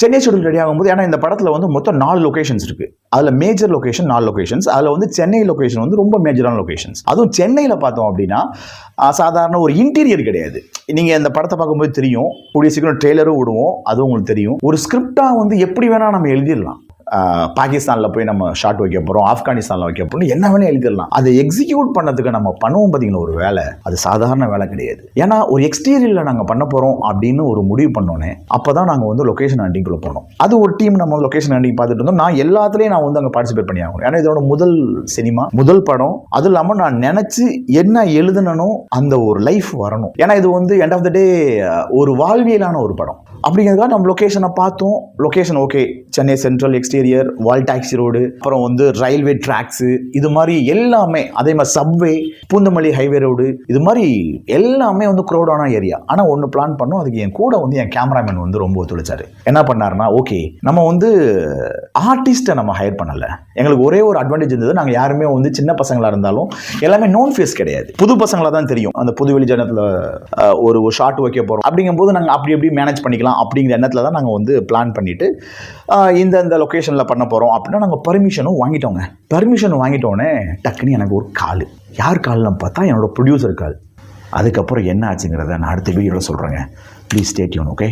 Chennai schedule ready ஆகும்போது, ஏன்னா இந்த படத்தில் வந்து மொத்தம் 4 லொகேஷன்ஸ் இருக்குது. அதில் மேஜர் லொகேஷன் 4 லொகேஷன்ஸ். அதில் வந்து சென்னை லொகேஷன் வந்து ரொம்ப மேஜரான லொகேஷன்ஸ். அதுவும் சென்னையில் பார்த்தோம் அப்படின்னா சாதாரண ஒரு இன்டீரியர் கிடையாது. நீங்கள் இந்த படத்தை பார்க்கும்போது தெரியும், கூடிய சீக்கிரம் ட்ரெய்லரும் விடுவோம், அதுவும் உங்களுக்கு தெரியும். ஒரு ஸ்கிரிப்டாக வந்து எப்படி வேணால் நம்ம எழுதிடலாம். பாகிஸ்தானில் போய் நம்ம ஷாட் வைக்க போகிறோம், ஆப்கானிஸ்தானில் வைக்க போகிறோம், என்ன வேணால் எழுதிடலாம். அதை எக்ஸிக்யூட் பண்ணதுக்கு நம்ம பண்ணுவோம் பார்த்தீங்கன்னா ஒரு வேலை, அது சாதாரண வேலை கிடையாது. ஏன்னா ஒரு எக்ஸ்டீரியரில் நாங்கள் பண்ண போகிறோம் அப்படின்னு ஒரு முடிவு பண்ணோன்னே அப்போ தான் நாங்கள் வந்து லொக்கேஷன் ஹண்டிங்குள்ளே போனோம். அது ஒரு டீம் நம்ம லொக்கேஷன் ஹண்டிங் பார்த்துட்டு இருந்தோம். நான் எல்லாத்துலேயும் நான் வந்து அங்கே பார்ட்டிசிபேட் பண்ணி ஆகணும். ஏன்னா இதோட முதல் சினிமா, முதல் படம். அதுவும் இல்லாமல் நான் நினச்சி என்ன எழுதுனனோ அந்த ஒரு லைஃப் வரணும். ஏன்னா இது வந்து எண்ட் ஆஃப் த டே ஒரு வாழ்வியலான ஒரு படம். அப்படிங்கிறதுக்காக நம்ம லொக்கேஷனை பார்த்தோம். Location okay, Chennai central exterior, wall tax road, அப்புறம் வந்து ரயில்வே ட்ராக்ஸு, இது மாதிரி எல்லாமே, அதே மாதிரி சப்வே, பூந்தமல்லி ஹைவே ரோடு, இது மாதிரி எல்லாமே வந்து க்ரௌடான ஏரியா. ஆனால் ஒன்று பிளான் பண்ணோம், அதுக்கு என் கூட வந்து என் கேமராமேன் வந்து ரொம்ப ஒத்துழைச்சாரு. என்ன பண்ணாருன்னா, ஓகே நம்ம வந்து ஆர்டிஸ்ட்டை நம்ம ஹையர் பண்ணலை. எங்களுக்கு ஒரே ஒரு அட்வான்டேஜ் இருந்தது, நாங்கள் யாருமே வந்து சின்ன பசங்களாக இருந்தாலும் எல்லாமே நோன் ஃபேஸ் கிடையாது, புது பசங்களாக தான் தெரியும். அந்த புதுவெளி ஜனத்தில் ஒரு ஷார்ட் வைக்க போகிறோம் அப்படிங்கும்போது நாங்கள் அப்படி எப்படி மேனேஜ் பண்ணிக்கலாம் அப்படிங்கிற எண்ணத்தில் தான் நாங்கள் வந்து பிளான் பண்ணிவிட்டு இந்த லொக்கேஷனில் பண்ண போகிறோம் அப்படின்னா நாங்கள் பர்மிஷனும் வாங்கிட்டோங்க. பர்மிஷன் வாங்கிட்டோன்னே டக்குன்னு எனக்கு ஒரு கால். யார் கால்னு பார்த்தா என்னோட ப்ரொடியூசர் கால். அதுக்கப்புறம் என்ன ஆச்சுங்கிறத நான் அடுத்த வீடியோவில் சொல்கிறேங்க. Please stay tune. ஓகே.